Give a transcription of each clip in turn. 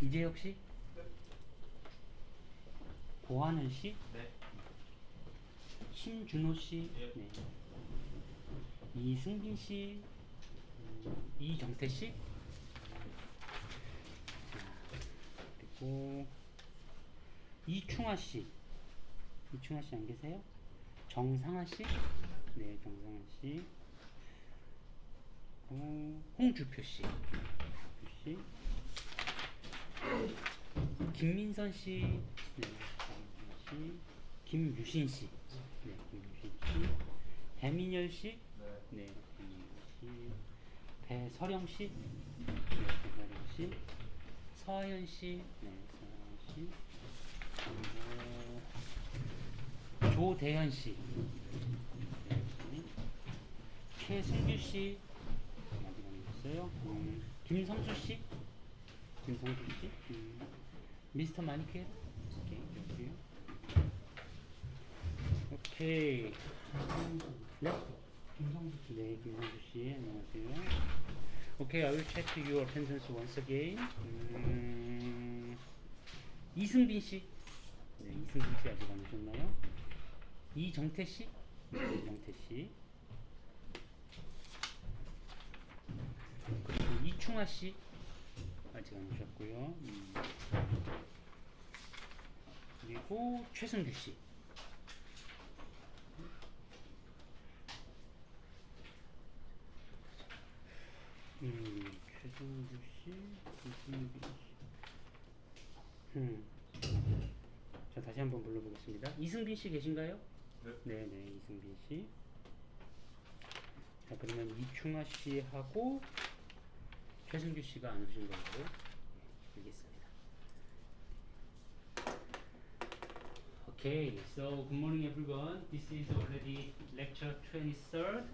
이재혁 씨? 네. 고하늘 씨? 네. 심준호 씨? 예. 네. 이승빈 씨? 이정태 씨? 그리고 이충하 씨? 이충하 씨 안 계세요? 정상아 씨? 네, 정상아 씨. 홍주표 씨. 씨. 김민선 씨. 네, 김민선 씨. 김유신 씨. 네, 김유신 씨. 배민열 씨. 네. 네, 배민열 씨. 배서령 씨. 네, 배서령 씨. 서하연 씨. 네, 서하연 씨. 그리고 조대현 씨. 네, 최승규 씨. 어디 가셨어요? 김성수 씨. 김성수 씨. 미스터 마니케. 오케이, 여기요. 오케이. 네? 김성수 씨. 네, 김성수 씨. 안녕하세요. Okay, I will check your attendance once again. 이승빈 씨. 네, 이승빈 씨 아직 안 오셨나요? 이정태 씨. 네, 이정태 씨. 그리고 이충하 씨. 아직 안 오셨고요. 그리고 최승규 씨. 최승규 씨, 이승빈 씨. 자, 다시 한번 불러보겠습니다. 이승빈 씨 계신가요? 네. 네네, 이승빈 씨. 자, 그러면 이충하 씨하고 최승규 씨가 안 오신 걸로 알겠습니다. Okay, so good morning everyone. This is already lecture 23rd.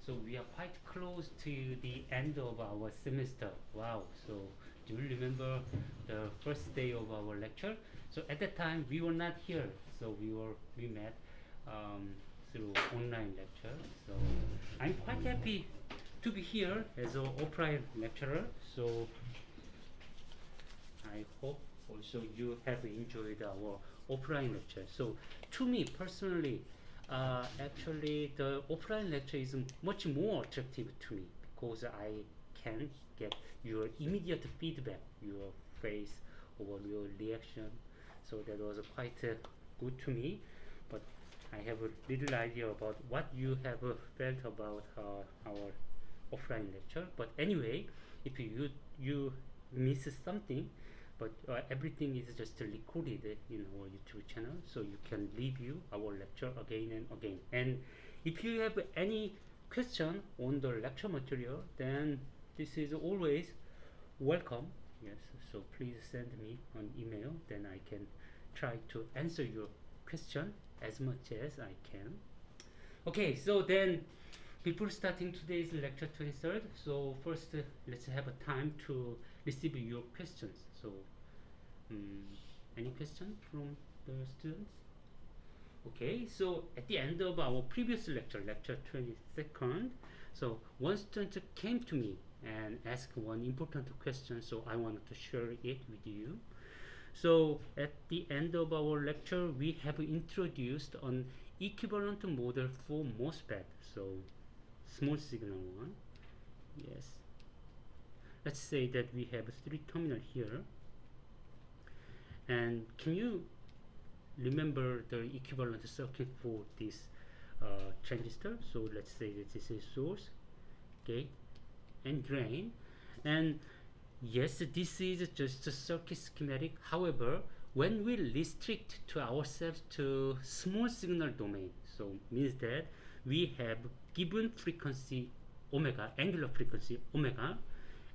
So we are quite close to the end of our semester. Wow, so do you remember the first day of our lecture? So at that time we were not here, so we met through online lecture. So I'm quite happy to be here as an offline lecturer. So I hope also you have enjoyed our offline lecture. So to me personally, actually the offline lecture is much more attractive to me because I can get your immediate feedback, your face or your reaction. So that was quite good to me. But I have a little idea about what you have felt about our offline lecture. But anyway, if you miss something, but everything is just recorded in our YouTube channel, so you can review our lecture again and again. And if you have any question on the lecture material, then this is always welcome. Yes, so please send me an email, then I can try to answer your question as much as I can. Okay, so then before starting today's lecture 23rd, so first let's have a time to receive your questions. So any question from the students? Okay, so at the end of our previous lecture, lecture 22nd, so one student came to me and asked one important question, so I wanted to share it with you. So at the end of our lecture, we have introduced an equivalent model for MOSFET, so small signal one. Yes. Let's say that we have 3 terminal here. And can you remember the equivalent circuit for this transistor? So let's say that this is source, gate, and drain. And yes, this is just a circuit schematic. However, when we restrict to ourselves to small signal domain, so means that we have given frequency omega, angular frequency omega,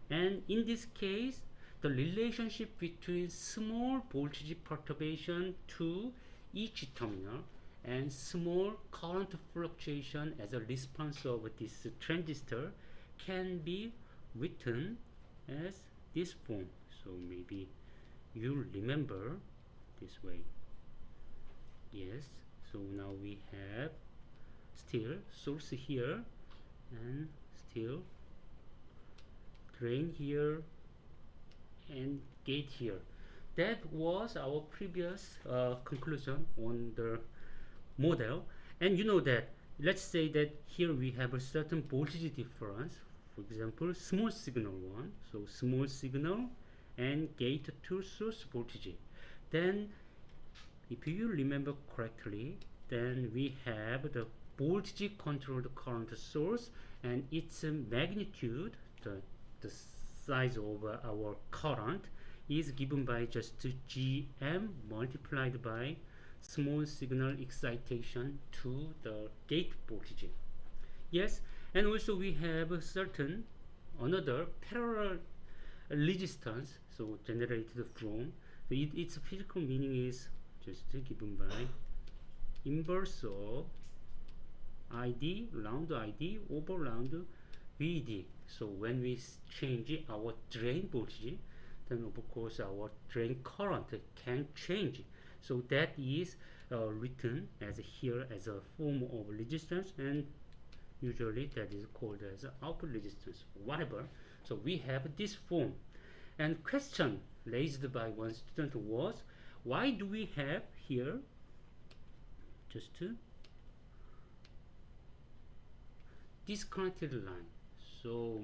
and in this case the relationship between small voltage perturbation to each terminal and small current fluctuation as a response of this transistor can be written as this form. So maybe you remember this way. Yes, so now we have still source here and still drain here and gate here. That was our previous conclusion on the model. And you know that, let's say that here we have a certain voltage difference, for example small signal one, so small signal and gate to source voltage. Then if you remember correctly, then we have the voltage controlled current source and its magnitude, the size of our current is given by just Gm multiplied by small signal excitation to the gate voltage. Yes, and also we have a certain another parallel resistance, so generated from, so its physical meaning is just given by inverse of ID round ID over round VD. So when we change our drain voltage, then of course our drain current can change. So that is written as here as a form of resistance, and usually that is called as output resistance, whatever. So we have this form. And question raised by one student was, why do we have here just disconnected line? So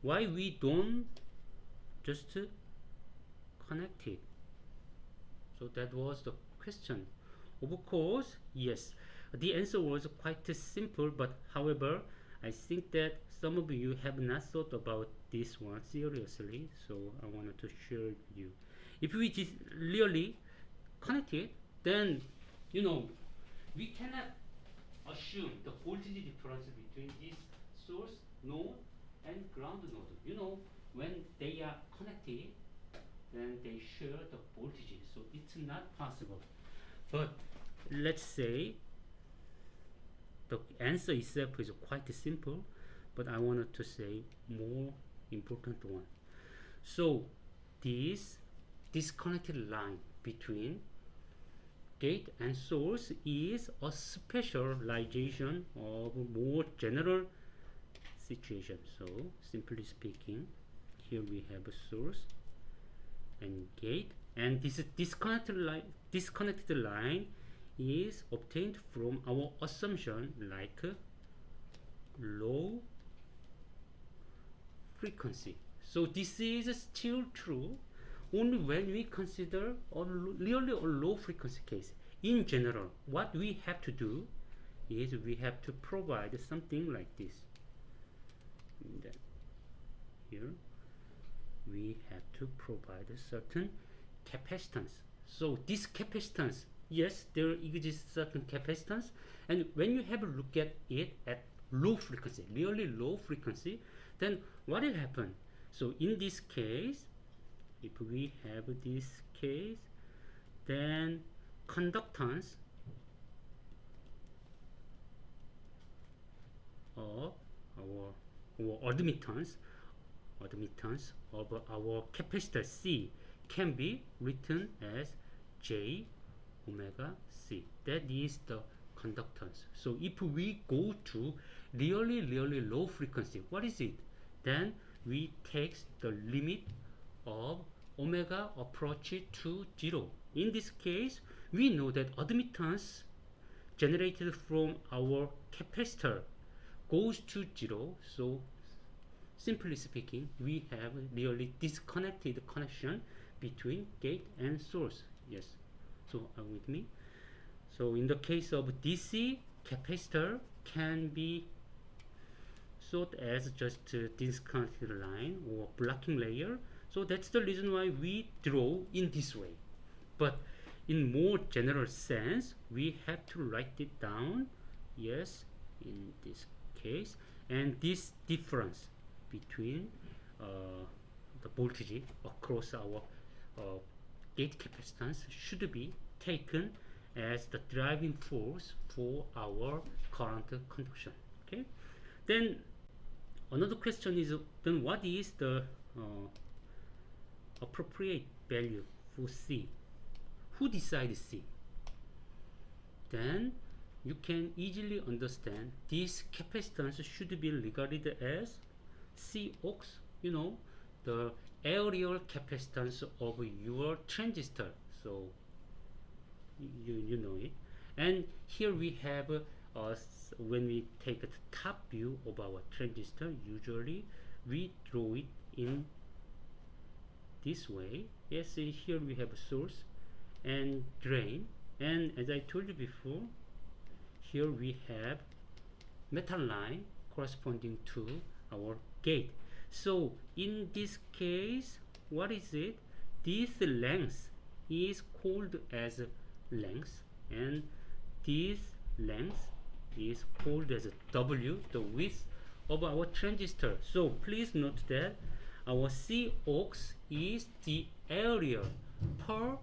why we don't just connect it? So that was the question. Of course, yes, the answer was quite simple, but however, I think that some of you have not thought about this one seriously, so I wanted to share with you. If we just really connect it, then we cannot assume the voltage difference between this source node and ground node. When they are connected, then they share the voltage, so it's not possible. But let's say the answer itself is quite simple, but I wanted to say more important one. So this disconnected line between gate and source is a specialization of more general situation. So simply speaking, here we have a source and gate, and this disconnected line is obtained from our assumption like low frequency. So this is still true only when we consider really a low frequency case. In general, what we have to do is we have to provide something like this. And then here we have to provide a certain capacitance. So this capacitance, yes, there exists certain capacitance, and when you have a look at it at low frequency, really low frequency, then what will happen? So in this case, if we have this case, then conductance of our admittance of our capacitor C can be written as J omega C. That is the conductance. So if we go to really low frequency, what is it? Then we take the limit of omega approach to 0. In this case, we know that admittance generated from our capacitor goes to 0. So simply speaking, we have really disconnected connection between gate and source. Yes, so are you with me? So in the case of DC, capacitor can be thought as just a disconnected line or blocking layer. So that's the reason why we draw in this way. But in more general sense, we have to write it down, yes, in this case, and this difference between the voltage across our gate capacitance should be taken as the driving force for our current conduction. Okay, then another question is, then what is the appropriate value for C? Who decides C? Then you can easily understand this capacitance should be regarded as C aux, the aerial capacitance of your transistor. So you know it. And here we have when we take the top view of our transistor, usually we draw it in this way. Yes, here we have a source and drain, and as I told you before, here we have metal line corresponding to our gate. So in this case, what is it? This length is called as length, and this length is called as W, the width of our transistor. So please note that our Cox is the area per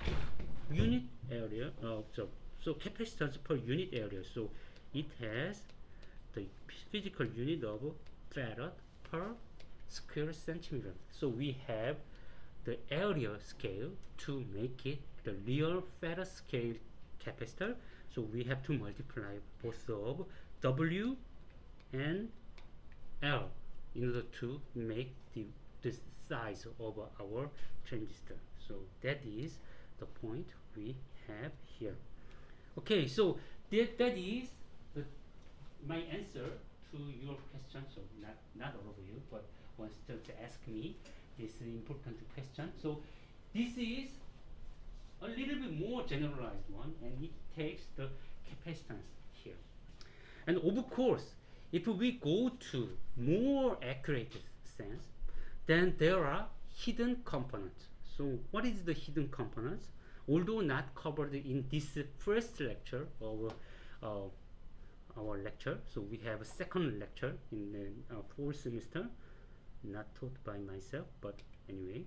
unit area. So capacitance per unit area. So it has the physical unit of farad per square centimeter. So we have the area scale to make it the real farad scale capacitor. So we have to multiply both of W and L in order to make the size of our transistor. So that is the point we have here. Okay, so that is my answer to your question. So not all of you, but one student asked me this important question. So this is a little bit more generalized one, and it takes the capacitance here. And of course, if we go to more accurate sense, then there are hidden components. So what is the hidden components? Although not covered in this first lecture of our lecture, so we have a second lecture in the fourth semester, not taught by myself, but anyway,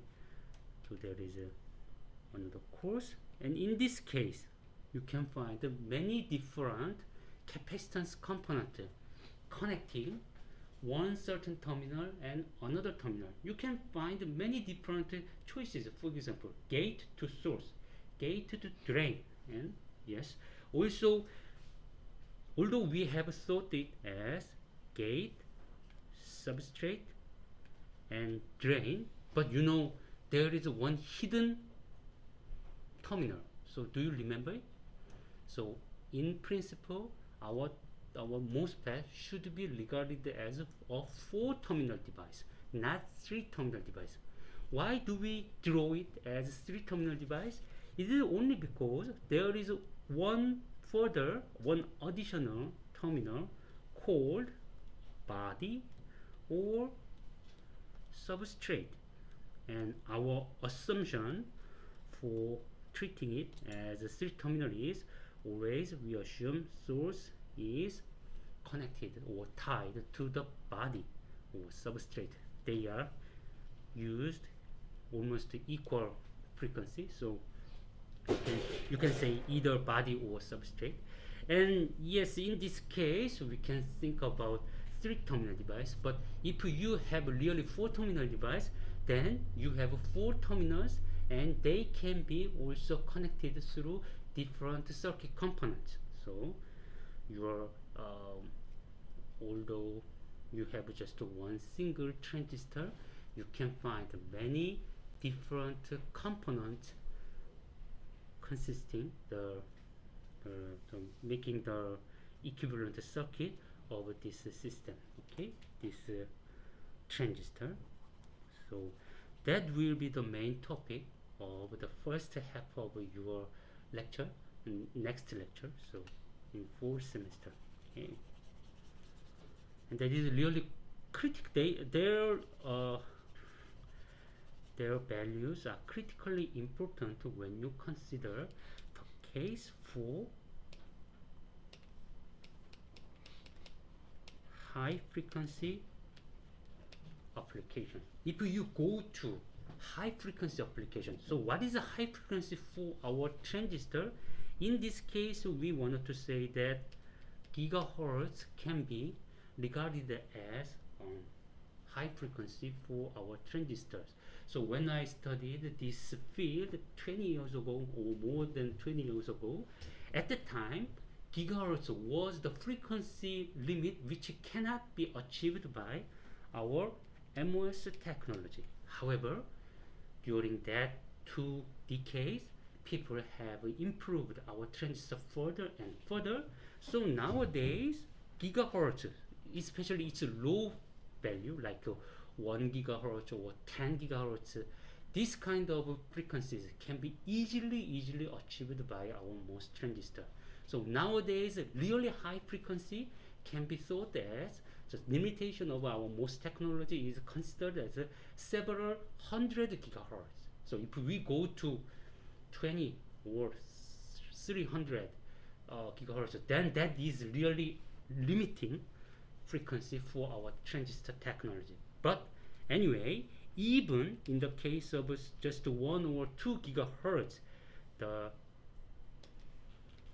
so there is another course, and in this case you can find many different capacitance components connecting one certain terminal and another terminal. You can find many different choices. For example, gate to source, gate to drain, and yes, also although we have thought it as gate, substrate, and drain, but you know there is one hidden terminal. So do you remember it? So in principle, our MOSFET should be regarded as a 4-terminal device, not 3-terminal device. Why do we draw it as a 3-terminal device? It is only because there is one additional terminal called body or substrate, and our assumption for treating it as a 3-terminal is always we assume source is connected or tied to the body or substrate. They are used almost equal frequency, so you can say either body or substrate. And yes, in this case we can think about 3-terminal device, but if you have really 4-terminal device, then you have 4 terminals and they can be also connected through different circuit components. So your although you have just one single transistor, you can find many different components consisting the making the equivalent circuit of this system. Okay, this transistor. So that will be the main topic of the first half of your lecture, next lecture, so in 4th semester. Okay, and that is really critical. Their values are critically important when you consider the case for high frequency application. If you go to high frequency application, so what is a high frequency for our transistor? In this case, we wanted to say that gigahertz can be regarded as high frequency for our transistors. So when I studied this field 20 years ago or more than 20 years ago, at the time gigahertz was the frequency limit which cannot be achieved by our MOS technology. However, during that 2 decades, people have improved our transistor further and further. So nowadays, gigahertz, especially its low value, like 1 gigahertz or 10 gigahertz, this kind of frequencies can be easily achieved by our MOS transistor. So nowadays, really high frequency can be thought as just limitation of our MOS technology is considered as several hundred gigahertz. So if we go to 20 or 300 gigahertz, then that is really limiting frequency for our transistor technology. But anyway, even in the case of just 1 or 2 gigahertz, the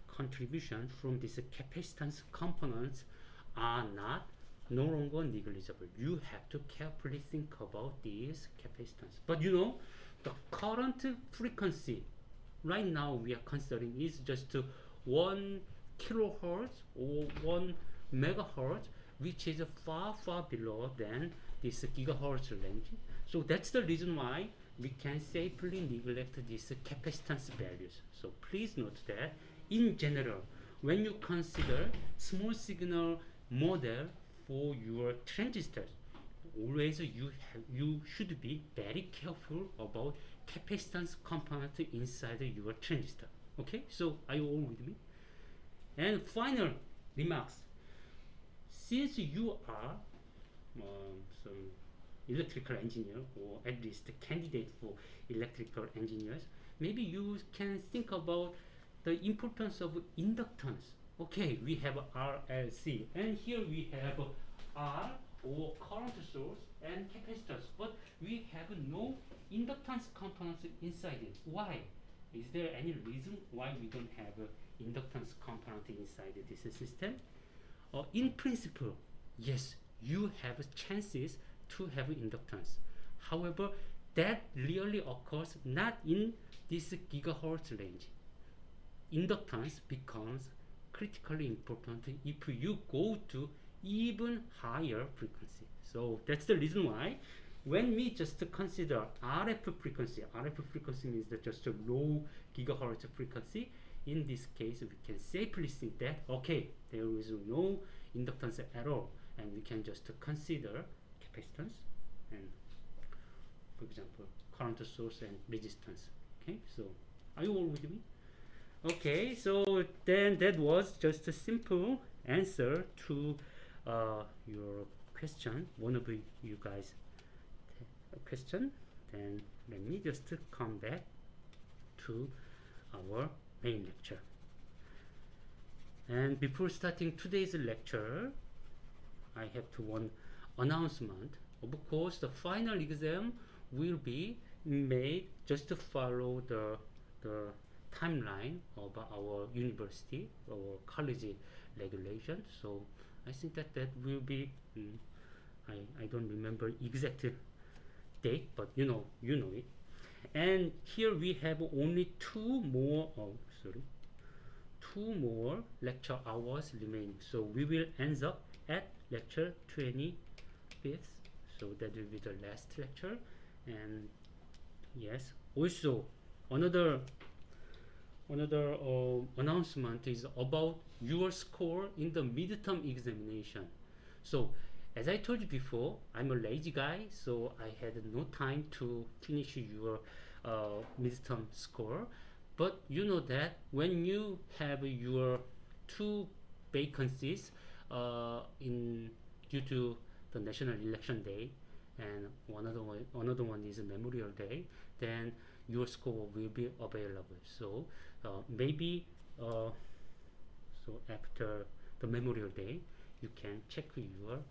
contribution from these capacitance components are no longer negligible. You have to carefully think about these capacitance. But you know, the current frequency right now we are considering is just 1 kilohertz or 1 megahertz, which is far below than this gigahertz range. So that's the reason why we can safely neglect these capacitance values. So please note that in general, when you consider small signal model for your transistors, always you should be very careful about capacitance component inside your transistor. Okay, so are you all with me? And final remarks. Since you are some electrical engineer, or at least a candidate for electrical engineers, maybe you can think about the importance of inductance. Okay, we have RLC, and here we have R or current source and capacitors, but we have no inductance components inside it. Why? Is there any reason why we don't have inductance component inside this system? In principle, yes, you have chances to have inductance. However, that really occurs not in this gigahertz range. Inductance becomes critically important if you go to even higher frequency. So that's the reason why when we just consider RF frequency means that just a low gigahertz frequency. In this case, we can safely think that okay, there is no inductance at all, and we can just consider capacitance and, for example, current source and resistance. Okay, so are you all with me? Okay, so then that was just a simple answer to your question. One of you guys a question. Then let me just come back to our main lecture. And before starting today's lecture, I have to one announcement. Of course, the final exam will be made just to follow the timeline of our university or college regulation. So I think that will be I don't remember exact date, but you know it. And here we have only two more lecture hours remaining. So we will end up at lecture 25th. So that will be the last lecture. And yes, also another announcement is about your score in the midterm examination. So as I told you before, I'm a lazy guy, so I had no time to finish your midterm score. But you know that when you have your 2 vacancies due to the national election day, and another one is Memorial Day, then your score will be available. So maybe so after the Memorial Day, you can check your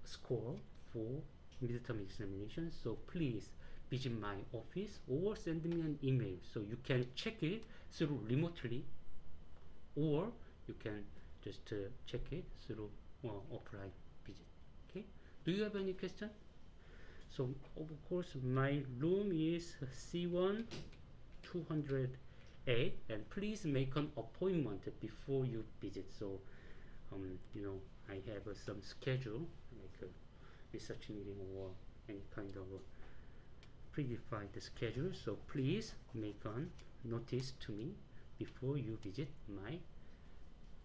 score for midterm examination. So please visit my office or send me an email so you can check it through remotely, or you can just check it through offline visit. Okay, do you have any question? So of course my room is C1 208, and please make an appointment before you visit. So you know, I have some schedule like a research meeting or any kind of predefined schedule, so please make a notice to me before you visit my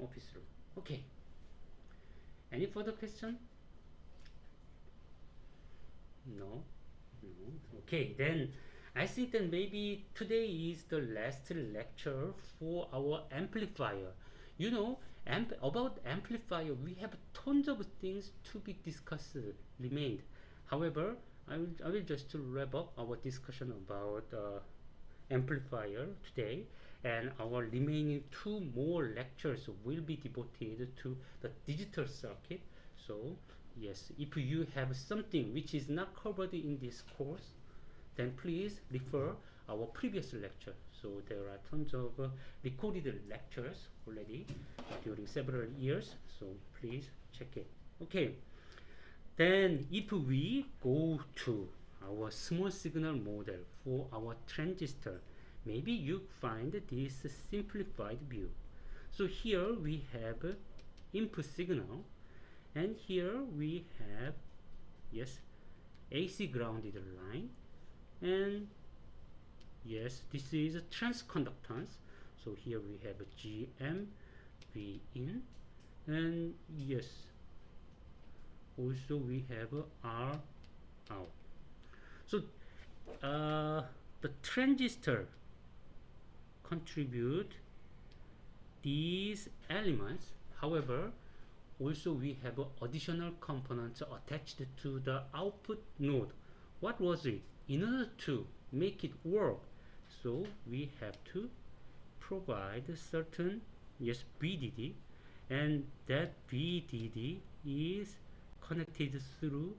office room. Okay. Any further question? No? No? Okay, then I think that maybe today is the last lecture for our amplifier. You know, about amplifier, we have tons of things to be discussed remained. However, I will just wrap up our discussion about amplifier today, and our remaining two more lectures will be devoted to the digital circuit. So yes, if you have something which is not covered in this course, then please refer our previous lecture. So there are tons of recorded lectures already during several years, so please check it. Okay, then if we go to our small signal model for our transistor, maybe you find this simplified view. So here we have input signal, and here we have, yes, AC grounded line, and yes, this is a transconductance. So here we have a GM, V in, and yes, also we have a R out. So the transistor contribute these elements. However, also we have additional components attached to the output node. What was it? In order to make it work, so we have to provide certain, yes, VDD, and that VDD is connected through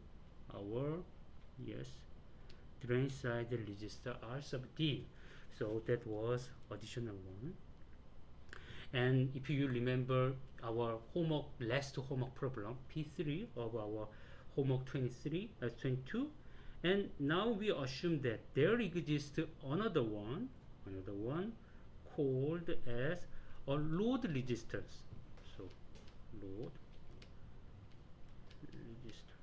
our, yes, drain side resistor R sub D. So that was additional one. And if you remember our homework, last homework problem, P3 of our homework 22, and now we assume that there exists another one called as a load resistance. So load resistor,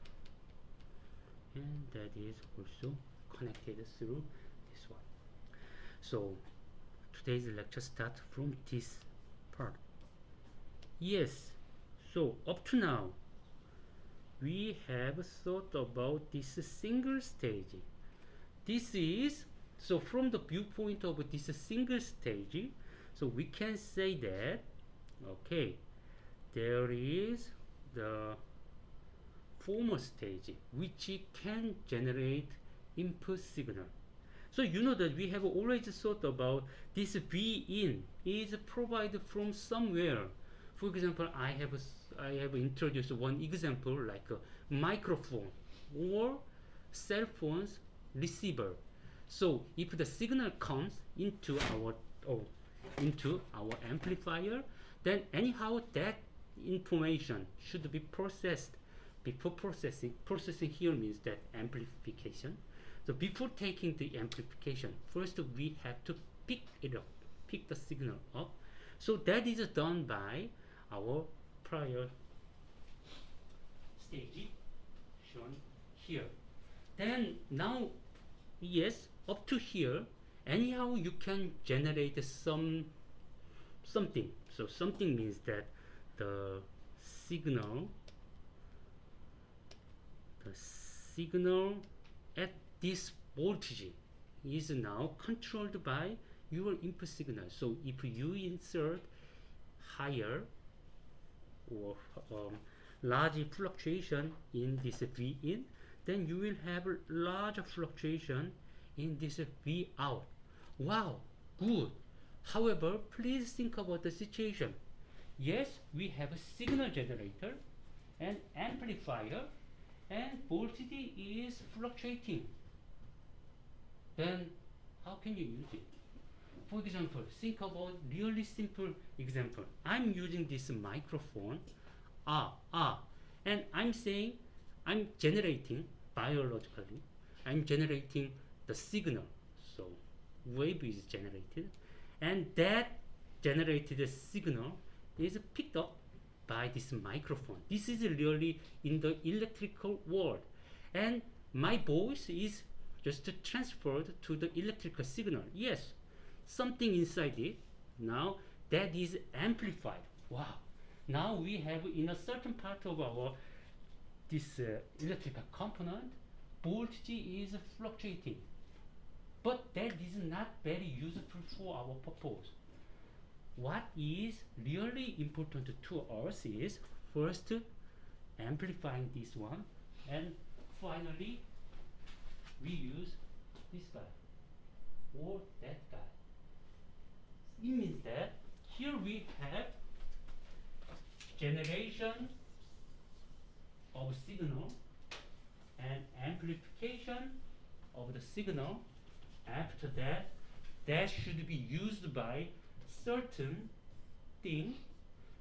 and that is also connected through this one. So today's lecture starts from this part. Yes, so up to now we have thought about this single stage. This is, so from the viewpoint of this single stage, so we can say that, okay, there is the former stage which can generate input signal. So you know that we have always thought about this V in is provided from somewhere. For example, I have introduced one example like a microphone or cell phone's receiver. So if the signal comes into our amplifier, then anyhow that information should be processed before processing. Processing here means that amplification. So before taking the amplification, first we have to pick it up, pick the signal up. So that is done by our prior stage shown here. Then now, yes, up to here, anyhow you can generate something. So something means that the signal at this voltage is now controlled by your input signal. So if you insert higher or large fluctuation in this V in, then you will have large fluctuation in this V out. Wow, good. However, please think about the situation. Yes, we have a signal generator and amplifier, and voltage is fluctuating. Then how can you use it? For example, think about really simple example. I'm using this microphone, and I'm saying I'm generating biologically. I'm generating the signal. So wave is generated, and that generated signal is picked up by this microphone. This is really in the electrical world, and my voice is just transferred to the electrical signal. Yes, something inside it. Now that is amplified. Wow. Now we have in a certain part of our this electrical component, voltage is fluctuating. But that is not very useful for our purpose. What is really important to us is first amplifying this one, and finally we use this guy or that guy. It means that here we have generation of signal and amplification of the signal. After that, that should be used by certain thing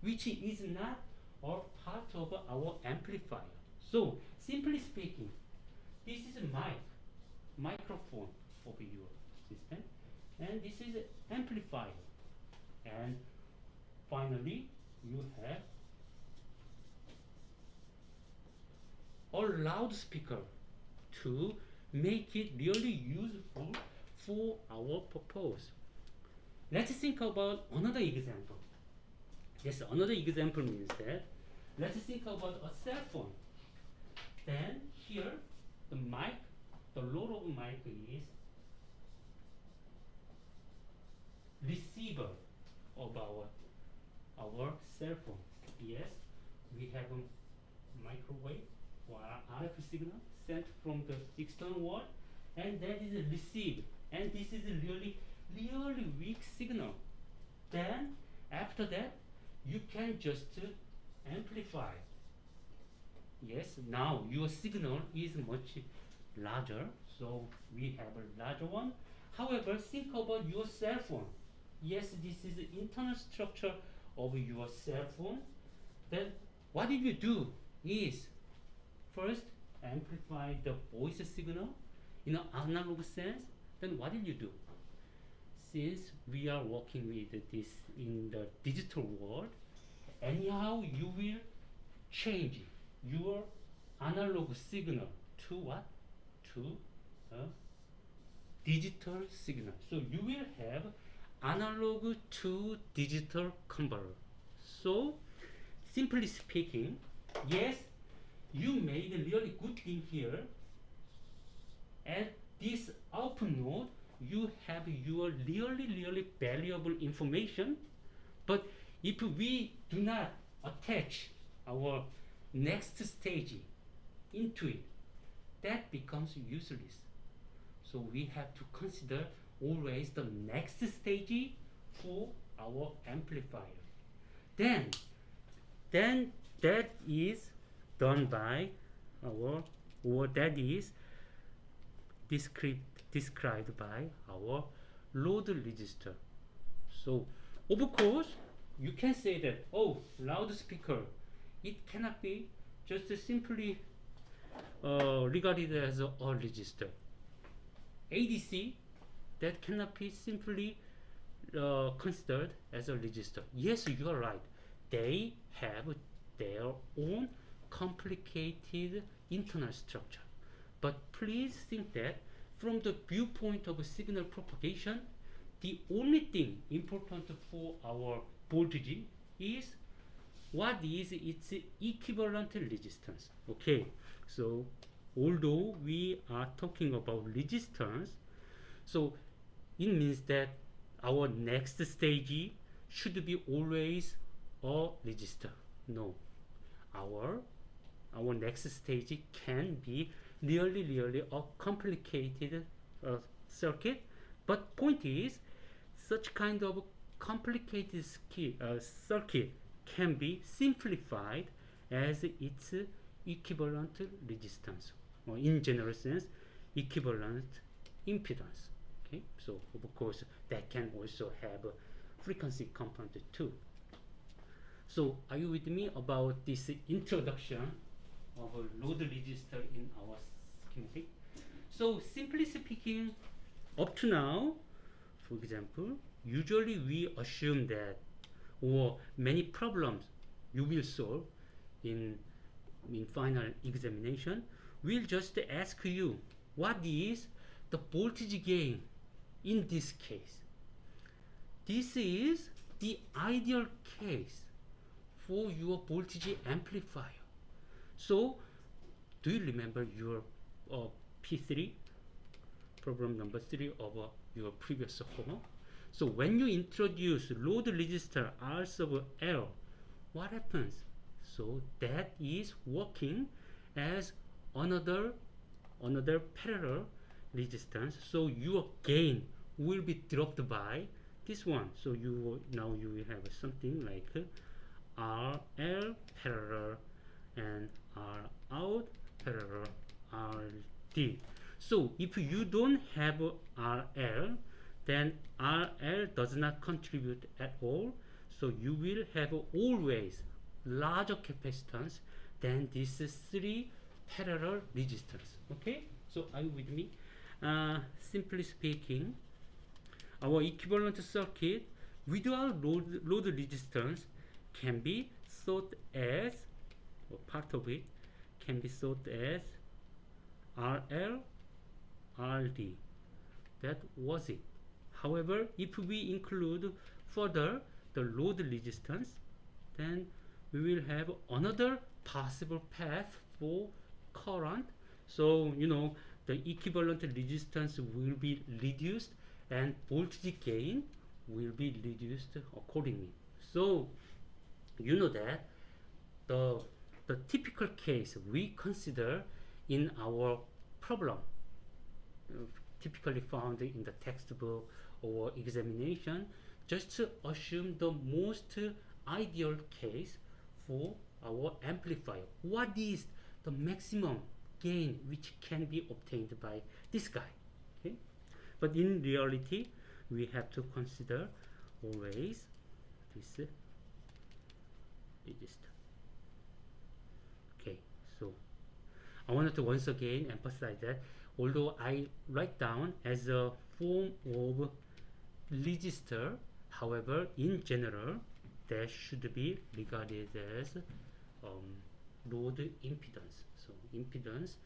which is not a part of our amplifier. So simply speaking, this is a microphone of your system, and this is an amplifier, and finally you have a loudspeaker to make it really useful for our purpose. Let's think about another example. Yes, another example means that let's think about a cell phone. Then here the mic, the load of mic is receiver of our cell phone. Yes, we have a microwave or RF signal sent from the external world, and that is received, and this is a really weak signal. Then after that you can just amplify. Yes, now your signal is much larger, so we have a larger one. However, think about your cell phone. Yes, this is the internal structure of your cell phone. Then what did you do is first amplify the voice signal in an analog sense. Then what did you do? Since we are working with this in the digital world, anyhow you will change your analog signal to what? To a digital signal. So you will have analog to digital converter. So simply speaking, yes, you made a really good thing here. At this output node, you have your really valuable information. But if we do not attach our next stage into it, that becomes useless. So we have to consider always the next stage for our amplifier. Then that is done by our, or that is described by our load register. So of course you can say that, oh, loudspeaker, it cannot be just simply regarded as a register. ADC, that cannot be simply considered as a register. Yes, you are right. They have their own complicated internal structure. But please think that from the viewpoint of signal propagation, the only thing important for our voltage is what is its equivalent resistance. Okay, so although we are talking about resistance, so it means that our next stage should be always a resistor. No, our next stage can be really a complicated circuit. But point is, such kind of complicated circuit can be simplified as its equivalent resistance, or in general sense, equivalent impedance. Okay, so of course that can also have a frequency component too. So are you with me about this introduction of a load register in our schematic? So simply speaking, up to now, for example, usually we assume that, or many problems you will solve in final examination will just ask you what is the voltage gain in this case. This is the ideal case for your voltage amplifier. So, do you remember your P3, problem number 3 of your previous homework? So, when you introduce load resistor R sub L, what happens? So, that is working as another parallel resistance. So, your gain will be dropped by this one. So, now you will have something like RL parallel and R out parallel RD. So if you don't have RL, then RL does not contribute at all. So you will have always larger capacitance than this 3 parallel resistance. Okay, so are you with me? Simply speaking, our equivalent circuit without load resistance can be thought as, or part of it can be thought as RL, RD. That was it. However, if we include further the load resistance, then we will have another possible path for current. So, the equivalent resistance will be reduced and voltage gain will be reduced accordingly. So, you know that the typical case we consider in our problem, typically found in the textbook or examination, just to assume the most ideal case for our amplifier. What is the maximum gain which can be obtained by this guy? Okay? But in reality, we have to consider always this resistor. Okay, so I wanted to once again emphasize that although I write down as a form of resistor, however, in general, that should be regarded as load impedance. So impedance,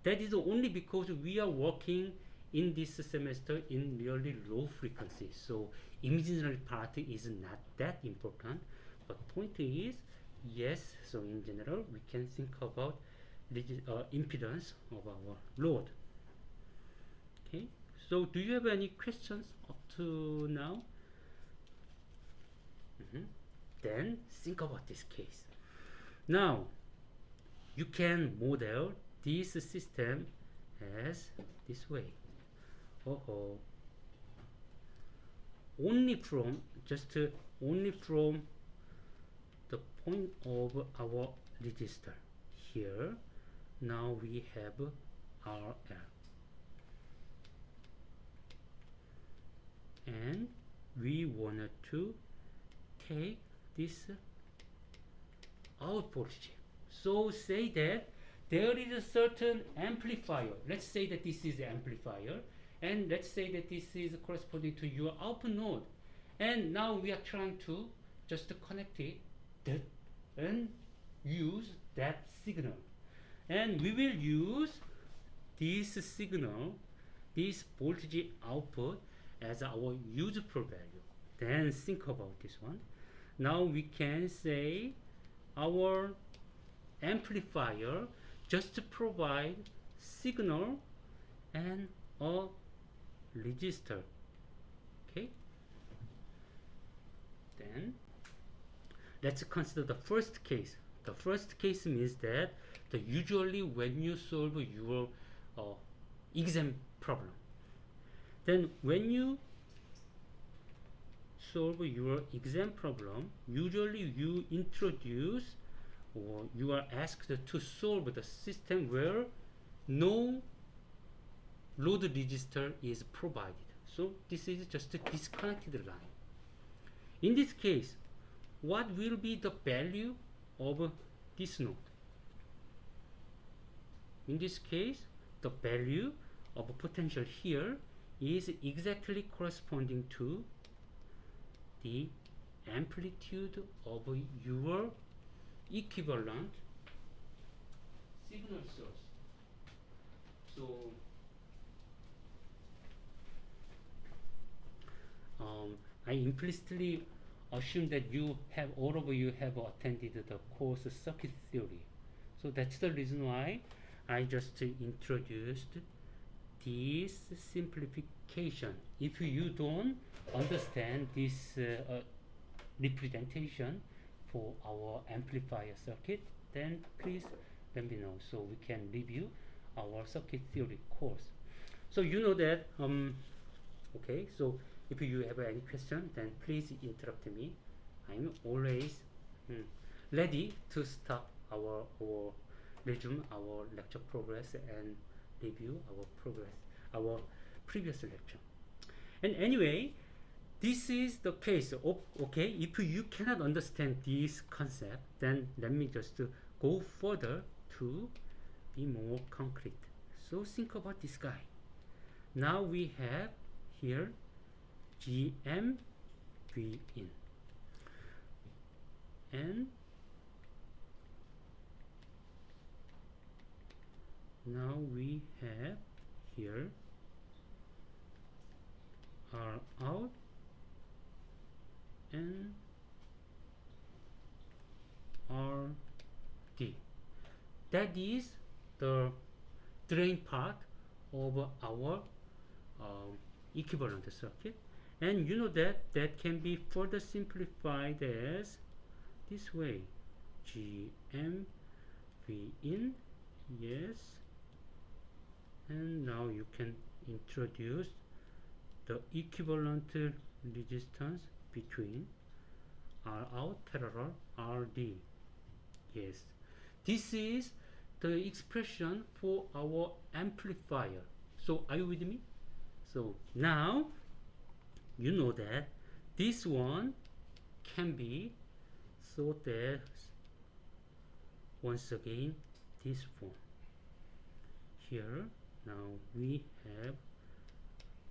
that is only because we are working in this semester in really low frequency. So imaginary part is not that important. But point is, yes, so in general, we can think about impedance of our load. Okay, so do you have any questions up to now? Then think about this case. Now, you can model this system as this way. Only from the point of our resistor here, now we have RL, and we wanted to take this out voltage. So say that there is a certain amplifier. Let's say that this is the amplifier, and let's say that this is corresponding to your output node. And now we are trying to just connect it and use that signal. And we will use this signal, this voltage output, as our useful value. Then think about this one. Now we can say our amplifier just provide signal and a resistor. Okay, then let's consider the first case. The first case means that usually when you solve your exam problem, then when you solve your exam problem, usually you introduce or you are asked to solve the system where no load resistor is provided. So this is just a disconnected line. In this case, what will be the value of this node? In this case, the value of potential here is exactly corresponding to the amplitude of your equivalent signal source. So I implicitly assume that all of you have attended the course circuit theory. So that's the reason why I just introduced this simplification. If you don't understand this representation for our amplifier circuit, then please let me know so we can review our circuit theory course. So you know that okay, so if you have any question, then please interrupt me. I'm always ready to start our resume our lecture progress and review our progress, our previous lecture. And anyway, this is the case. Okay, if you cannot understand this concept, then let me just go further to be more concrete. So think about this guy. Now we have here GM V in, and now we have here R out and RD. That is the drain part of our equivalent circuit, and you know that can be further simplified as this way: GM V in, yes, and now you can introduce the equivalent resistance between R out parallel RD. Yes, this is the expression for our amplifier. So are you with me? So now you know that this one can be thought as, once again, this form. Here now we have,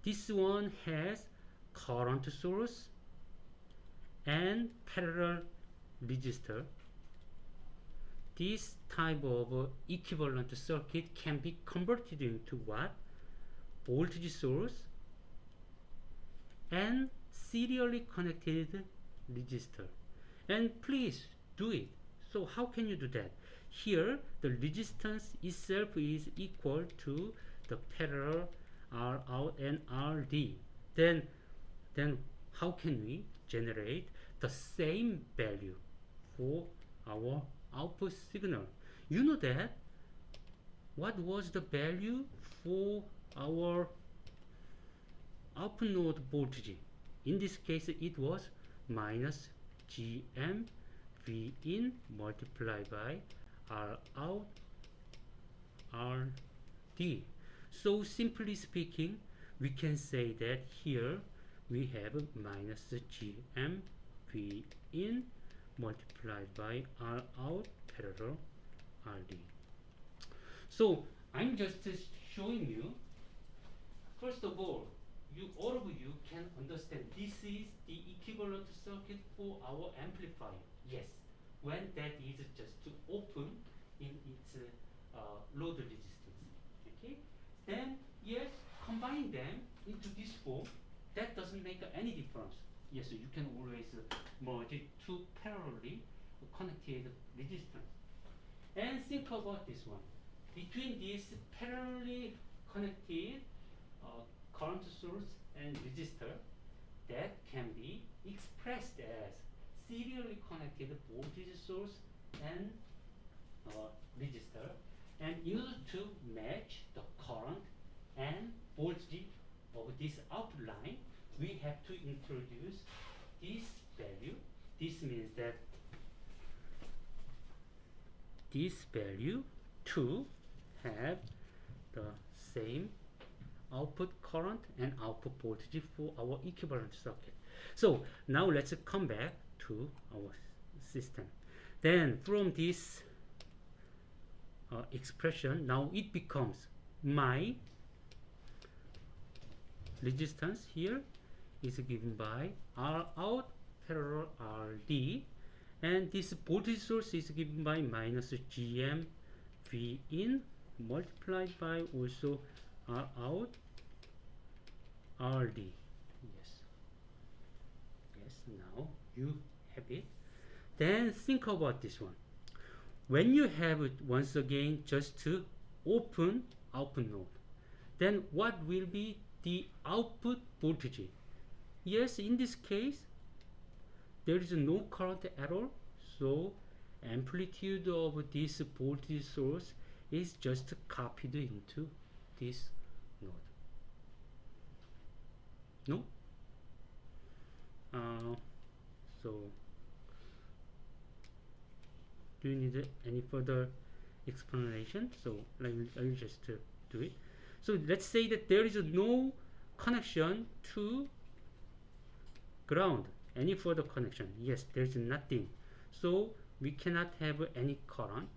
this one has current source and parallel resistor. This type of equivalent circuit can be converted into what? Voltage source and serially connected resistor. And please do it. So how can you do that? Here the resistance itself is equal to the parallel R out and RD. Then how can we generate the same value for our output signal? You know that what was the value for our output node voltage? In this case it was minus GM V in multiplied by R out RD. So simply speaking, we can say that here we have minus GM V in multiplied by R out parallel RD. So I'm just showing you, first of all of you can understand this is the equivalent circuit for our amplifier. Yes, when that is just open in its load resistance. Okay, then yes, combine them into this form. That doesn't make any difference. Yes, you can always merge two parallelly connected resistance. And think about this one. Between these parallelly connected current source and resistor, that can be expressed as serially connected voltage source and resistor. And in order to match the current and voltage of this output line, we have to introduce this value. This means that this value to have the same output current and output voltage for our equivalent circuit. So now let's come back to our system. Then from this expression, now it becomes my resistance here is given by R out parallel RD, and this voltage source is given by minus GM V in multiplied by also R out RD. Yes. Yes, now you have it. Then think about this one. When you have it, once again, just to open output node, then what will be the output voltage? Yes, in this case, there is no current at all, so amplitude of this voltage source is just copied into this node. No? So do you need any further explanation? So I will just do it. So let's say that there is no connection to ground, any further connection. Yes, there's nothing, so we cannot have any current,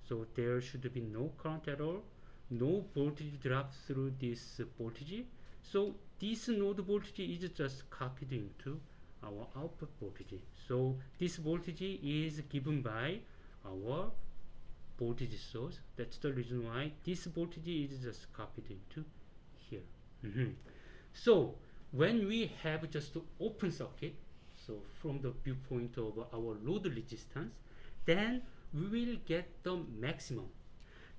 so there should be no current at all, no voltage drop through this voltage, so this node voltage is just copied into our output voltage. So this voltage is given by our voltage source. That's the reason why this voltage is just copied into here. So when we have just open circuit, so from the viewpoint of our load resistance, then we will get the maximum.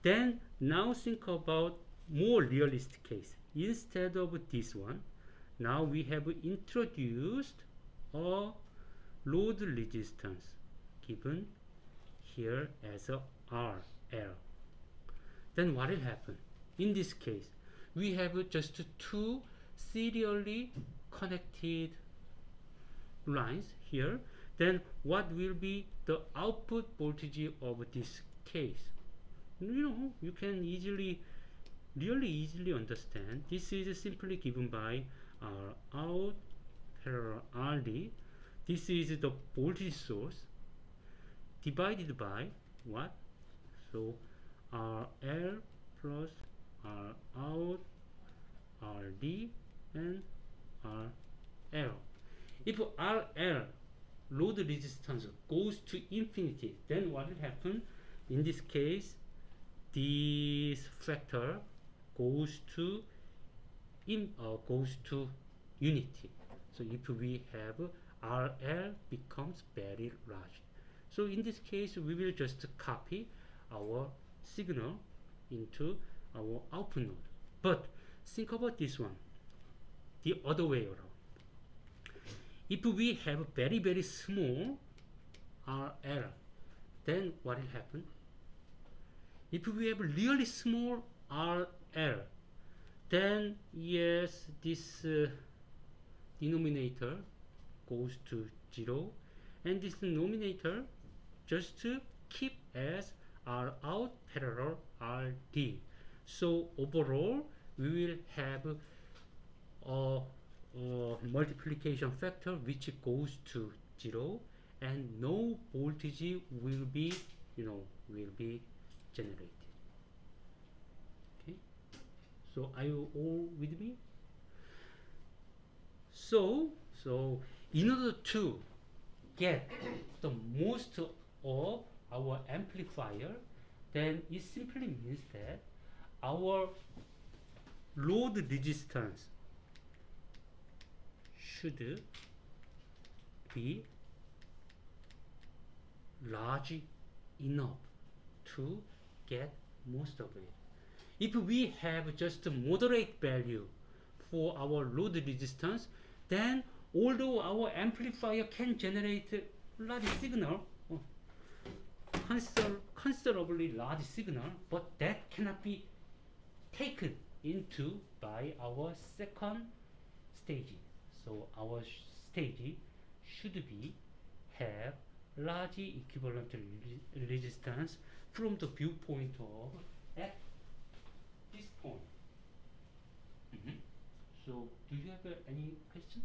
Then now think about more realistic case. Instead of this one, now we have introduced a load resistance given here as a RL. Then what will happen? In this case, we have just two serially connected lines here. Then what will be the output voltage of this case? You can really easily understand. This is simply given by R out parallel RD. This is the voltage source divided by what? So RL plus R out RD and RL. If RL load resistance goes to infinity, then what will happen? In this case, this factor goes to unity. So if we have RL becomes very large. So in this case, we will just copy our signal into our output node. But think about this one, the other way around. If we have very small RL, then what will happen? If we have really small RL, then yes, this denominator goes to 0, and this denominator just to keep as R out parallel RD. So overall, we will have a multiplication factor which goes to 0, and no voltage will be generated. Okay, so are you all with me? So in order to get the most of our amplifier, then it simply means that our load resistance should be large enough to get most of it. If we have just a moderate value for our load resistance, then although our amplifier can generate large signal, considerably large signal, but that cannot be taken into by our second stage. So our stage should be have large equivalent resistance from the viewpoint of at this point. So do you have any question?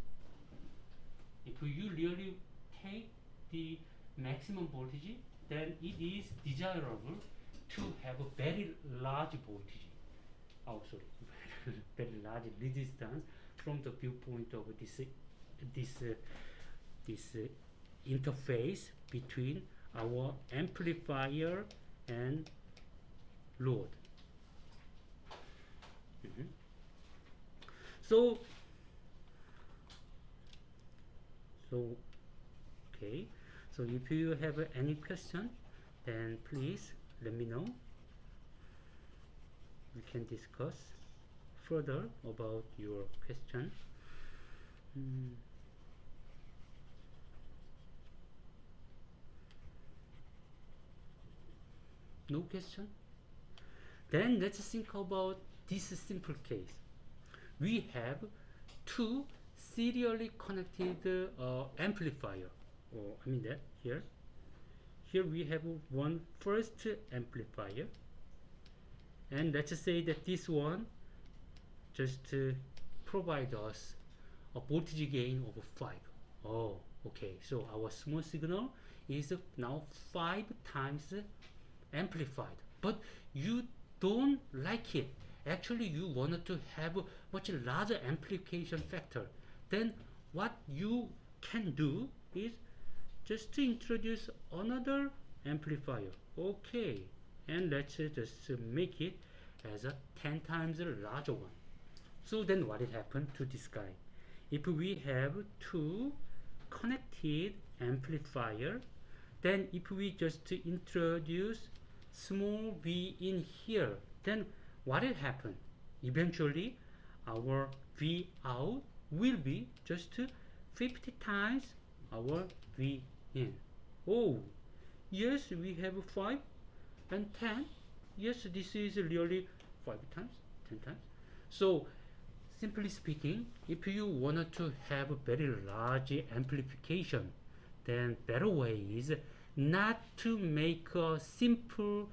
If you really take the maximum voltage, then it is desirable to have a very large voltage. Oh, sorry, very large resistance from the viewpoint of this interface between our amplifier and load. Mhm. So, so okay. So if you have any question, then please let me know. We can discuss further about your question. Mm, no question? Then let's think about this simple case. We have two serially connected amplifier. Or I mean that here. Here we have one first amplifier, and let's say that this one just provide us a voltage gain of 5. Oh, okay. So our small signal is now 5 times amplified, but you don't like it. Actually, you wanted to have a much larger amplification factor. Then what you can do is just to introduce another amplifier. Okay, and let's just make it as a 10 times larger one. So then what will happen to this guy? If we have two connected amplifier, then if we just introduce small v in here, then what will happen? Eventually our v out will be just 50 times our v in. Oh, yes, we have 5 and 10. Yes, this is really 5 times, 10 times. So simply speaking, if you wanted to have a very large amplification, then better way is not to make a simple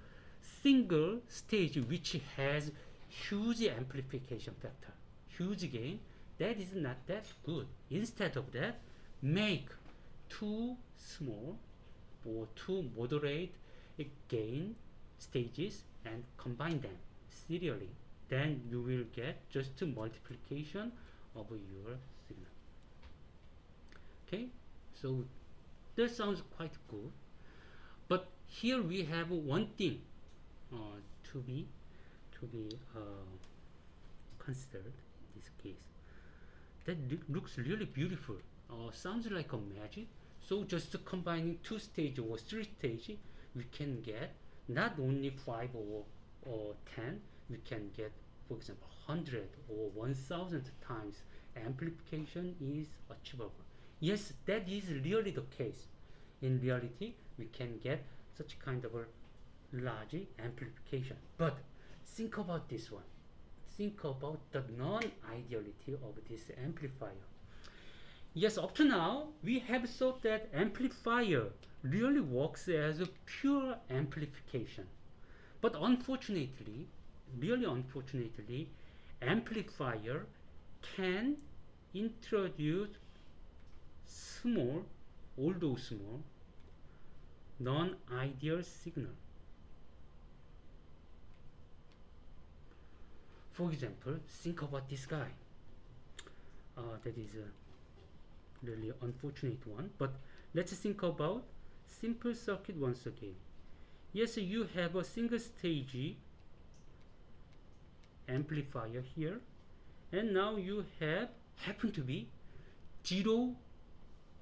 single stage which has huge amplification factor, huge gain. That is not that good. Instead of that, make two small or two moderate gain stages and combine them serially. Then you will get just a multiplication of your signal. Okay, so that sounds quite good. But here we have one thing to be considered in this case. That looks really beautiful. Sounds like a magic. So just combining 2 stage or 3 stage, we can get not only 5 or 10, we can get, for example, 100 or 1000 times amplification is achievable. Yes, that is really the case. In reality, we can get such kind of a large amplification. But think about this one. Think about the non-ideality of this amplifier. Yes, up to now, we have thought that amplifier really works as a pure amplification. But unfortunately, really unfortunately, amplifier can introduce small, although small, non-ideal signal. For example, think about this guy. That is a really unfortunate one. But let's think about simple circuit once again. Yes, you have a single stage amplifier here, and now you happen to be 0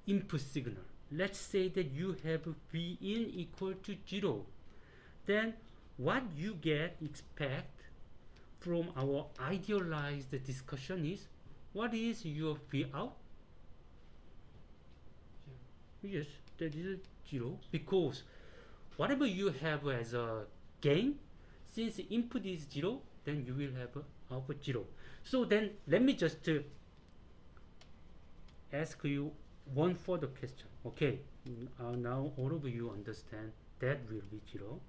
input signal. Let's say that you have V in equal to 0. Then what you expect from our idealized discussion is, what is your V out? Yes, that is 0, because whatever you have as a gain, since input is 0, then you will have output 0. So then let me just ask you one further question. Okay, now all of you understand that will be 0,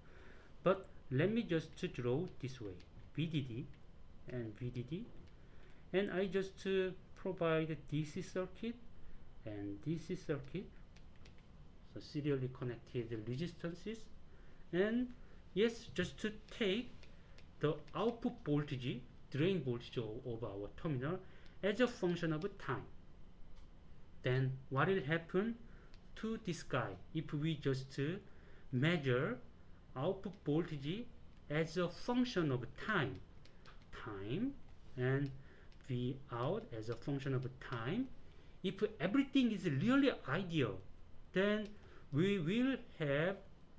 but let me just draw this way, VDD and VDD, and I just provide DC circuit and DC circuit, so serially connected resistances, and yes, just to take the output voltage, drain voltage of our terminal as a function of time. Then what will happen to this guy if we just measure output voltage as a function of time? Time and V out as a function of time. If everything is really ideal, then we will have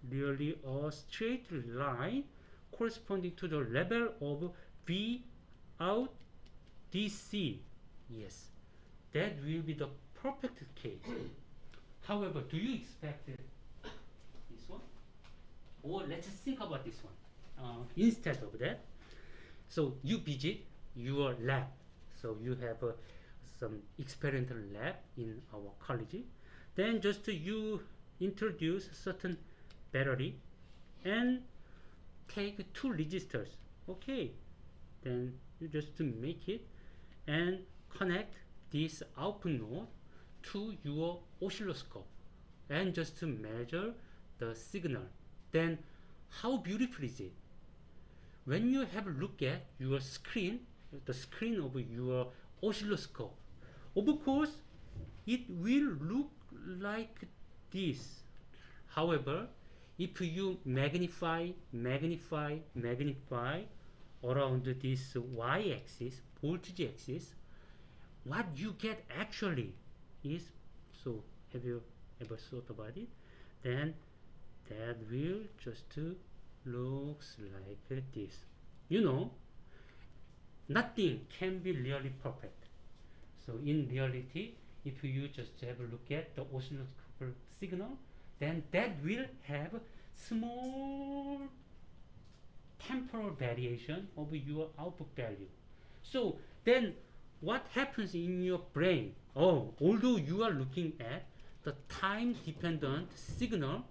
really a straight line corresponding to the level of V out DC. Yes, that will be the perfect case. However, do you expect this one? Or let's think about this one. Instead of that, so you visit your lab. So you have some experimental lab in our college. Then just you introduce certain battery and take two resistors. Okay, then you just make it and connect this output node to your oscilloscope and just to measure the signal. Then how beautiful is it? When you have a look at your screen, the screen of your oscilloscope, of course it will look like this. However, if you magnify around this y-axis, voltage axis, what you get actually is, so have you ever thought about it? Then that will just looks like this. You know, nothing can be really perfect. So in reality, if you just have a look at the oscilloscope signal, then that will have small temporal variation of your output value. So then what happens in your brain? Oh, although you are looking at the time dependent signal,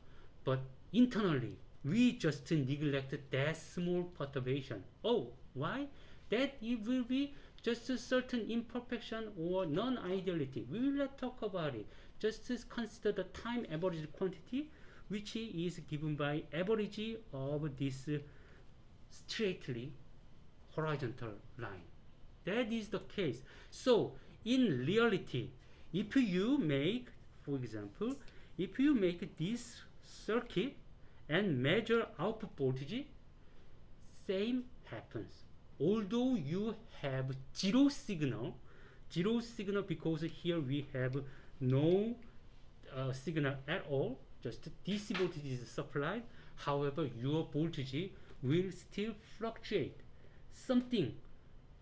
but internally we just neglect that small perturbation. Oh, why? That it will be just a certain imperfection or non-ideality. We will not talk about it. Just consider the time average quantity, which is given by average of this straightly horizontal line. That is the case. So in reality, if you make, for example, if you make this circuit and measure output voltage, same happens. Although you have zero signal because here we have no signal at all, just DC voltage is supplied. However, your voltage will still fluctuate. Something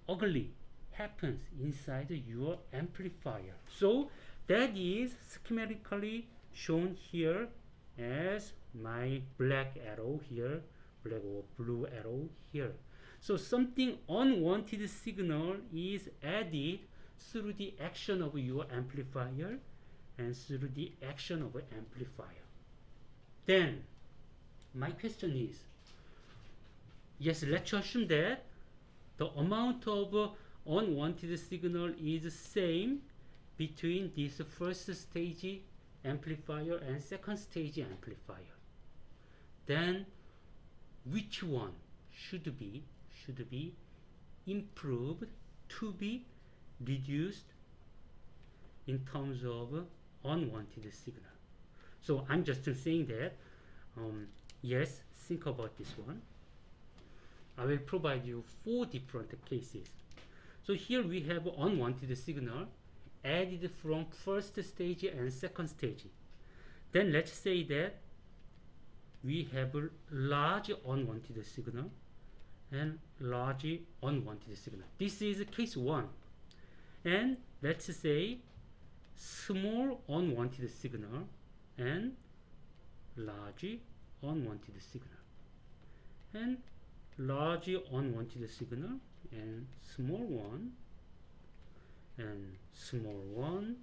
ugly happens inside your amplifier. So that is schematically shown here as my black arrow here, black or blue arrow here. So something unwanted signal is added through the action of your amplifier and through the action of amplifier. Then my question is, yes, let's assume that the amount of unwanted signal is same between this first stage amplifier and second stage amplifier. Then which one should be improved to be reduced in terms of unwanted signal? So I'm just saying that yes, think about this one. I will provide you 4 different cases. So here we have unwanted signal added from first stage and second stage. Then let's say that we have a large unwanted signal and large unwanted signal. This is case 1. And let's say small unwanted signal and large unwanted signal. And large unwanted signal and small one and small one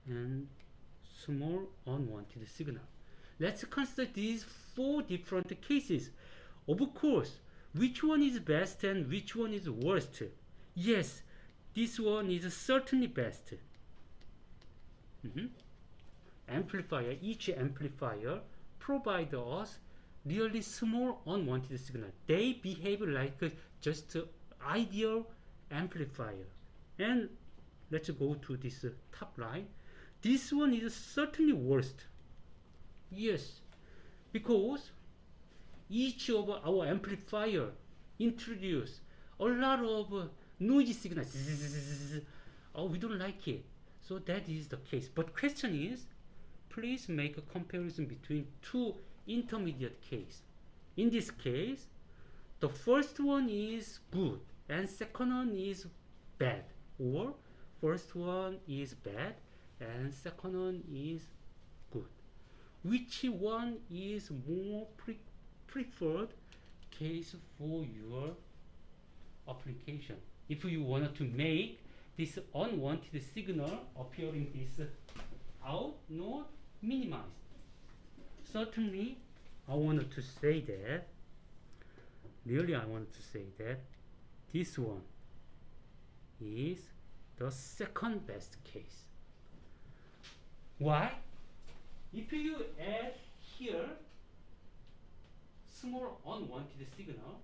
and small unwanted signal. Let's consider these 4 different cases. Of course, which one is best and which one is worst? Yes, this one is certainly best. Amplifier, each amplifier provides us really small unwanted signal. They behave like just ideal amplifier. And let's go to this top line. This one is certainly worst. Yes, because each of our amplifier introduce a lot of noisy signals. Oh, we don't like it. So that is the case. But question is, please make a comparison between two intermediate cases. In this case, the first one is good and second one is bad, or first one is bad and second one is good. Which one is more preferred case for your application? If you wanted to make this unwanted signal appearing this out node minimized, certainly I wanted to say that this one is the second best case. Why? If you add here small unwanted signal,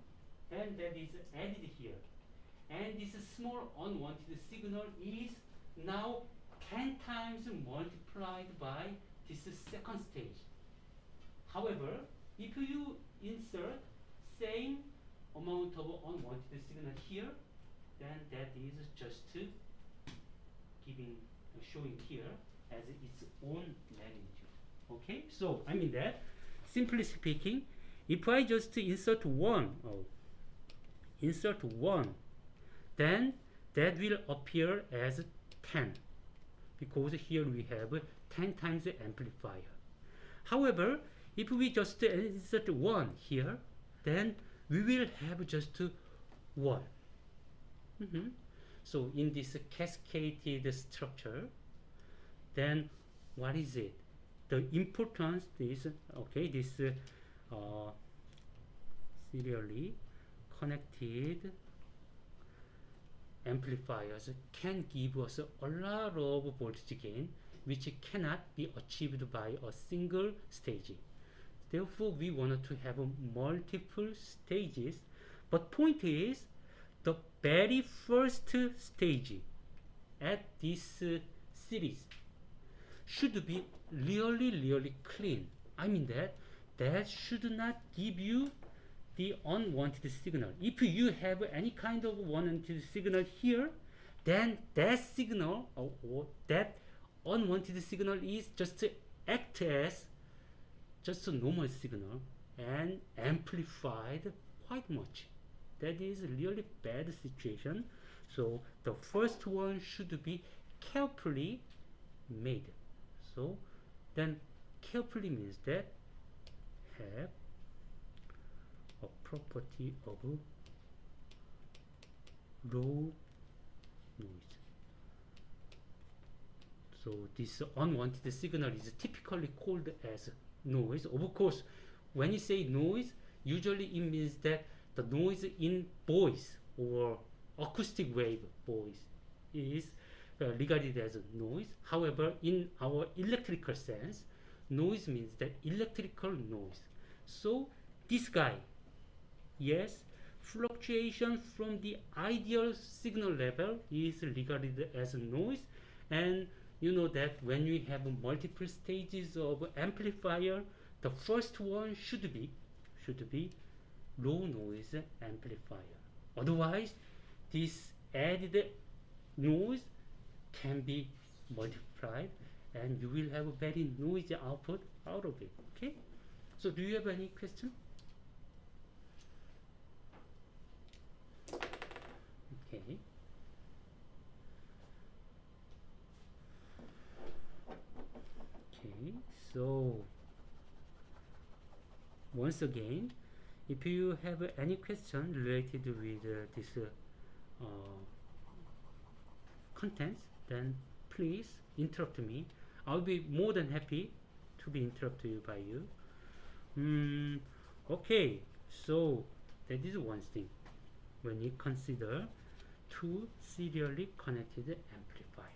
and that is added here, and this small unwanted signal is now 10 times multiplied by this second stage. However, if you insert same amount of unwanted signal here, then that is just showing here as its own magnitude. Okay, so I mean that, simply speaking, if I just insert one, then that will appear as 10, because here we have 10 times the amplifier. However, if we just insert 1 here, then we will have just 1. So in this cascaded structure, then what is it? The importance is, okay, this serially connected amplifiers can give us a lot of voltage gain, which cannot be achieved by a single stage. Therefore, we wanted to have multiple stages, but point is, the very first stage at this series should be really clean. I mean that should not give you the unwanted signal. If you have any kind of unwanted signal here, then that signal or that unwanted signal is just act as just a normal signal and amplified quite much. That is a really bad situation. So the first one should be carefully made. So then carefully means that have a property of low noise. So this unwanted signal is typically called as noise. Of course, when you say noise, usually it means that the noise in voice or acoustic wave voice is regarded as a noise. However, in our electrical sense, noise means that electrical noise. So this guy, yes, fluctuation from the ideal signal level is regarded as a noise, and you know that when we have multiple stages of amplifier, the first one should be low noise amplifier. Otherwise, this added noise can be multiplied and you will have a very noisy output out of it. Okay, so do you have any question? Okay, so once again, if you have any question related with this contents, then please interrupt me. I'll be more than happy to be interrupted by you. Okay, so that is one thing when you consider two serially connected amplifier.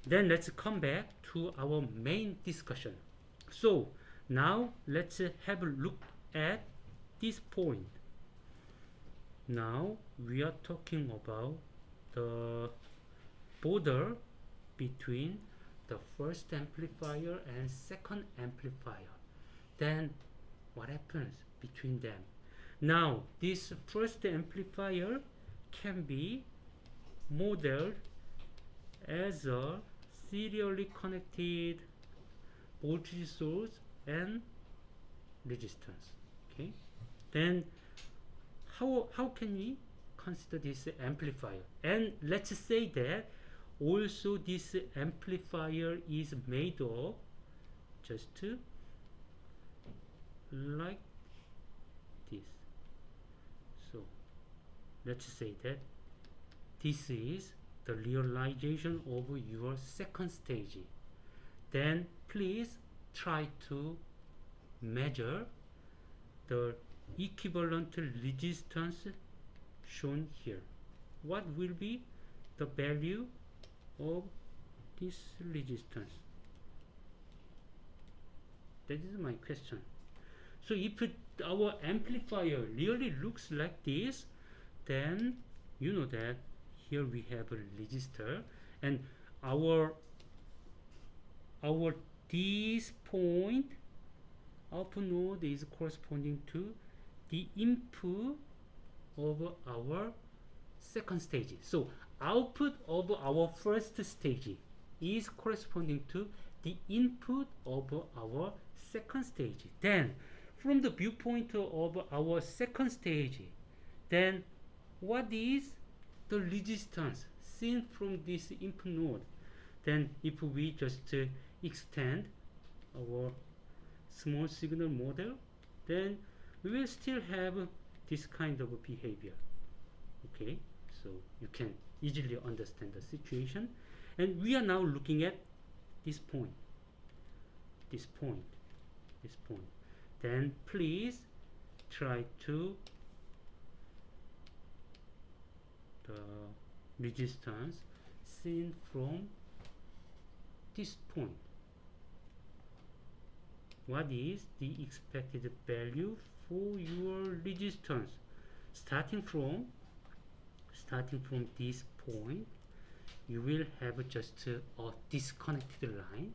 Then let's come back to our main discussion. So now let's have a look at this point. Now we are talking about the border between the first amplifier and second amplifier. Then what happens between them? Now this first amplifier can be modeled as a serially connected voltage source and resistance. Okay, then how can we consider this amplifier? And let's say that also this amplifier is made of just like this. So let's say that this is the realization of your second stage. Then please try to measure the equivalent resistance shown here. What will be the value of this resistance? That is my question. So if our amplifier really looks like this, then you know that here we have a resistor, and our this point output node is corresponding to the input of our second stage. So output of our first stage is corresponding to the input of our second stage. Then from the viewpoint of our second stage, then what is the resistance seen from this input node? Then if we just extend our small signal model, then we will still have this kind of behavior. Okay, so you can easily understand the situation. And we are now looking at this point, this point, this point. Then please try to the resistance seen from this point. What is the expected value for your resistance starting from this point? You will have just a disconnected line,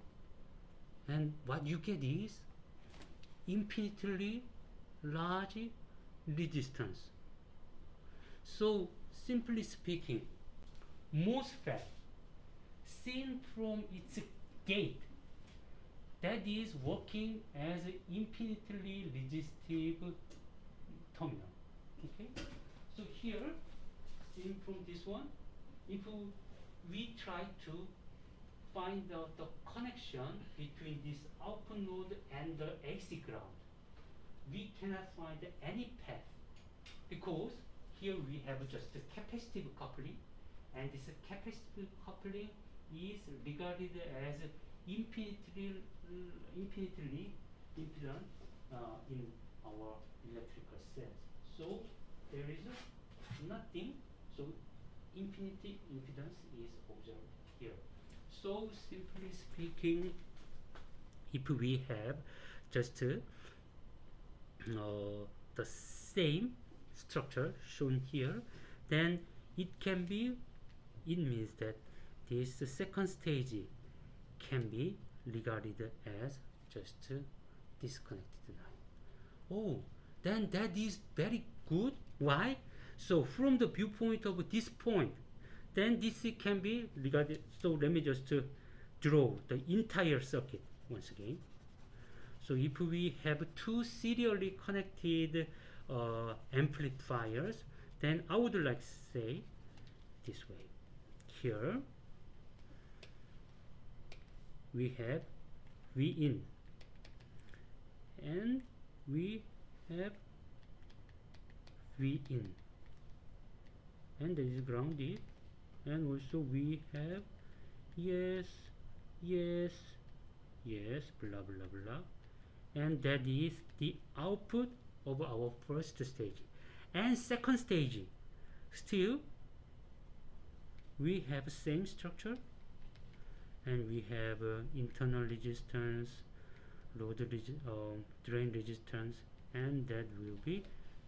and what you get is infinitely large resistance. So simply speaking, MOSFET seen from its gate, that is working as an infinitely resistive terminal. Okay, so here seen from this one, if we try to find out the connection between this output node and the AC ground, we cannot find any path, because here we have just a capacitive coupling, and this capacitive coupling is regarded as infinitely impedant in our electrical cells. So there is nothing, so infinity impedance is observed here. So simply speaking, if we have just the same structure shown here, then it means that this second stage can be regarded as just a disconnected line. Oh, then that is very good. Why? So from the viewpoint of this point, then this can be regarded. So let me just draw the entire circuit once again. So if we have two serially connected amplifiers, then I would like to say this way. Here we have V in, and we have V in, and there is grounded, and also we have yes, yes, yes, blah blah blah, and that is the output of our first stage. And second stage, still we have same structure, and we have internal resistance, drain resistance, and that will be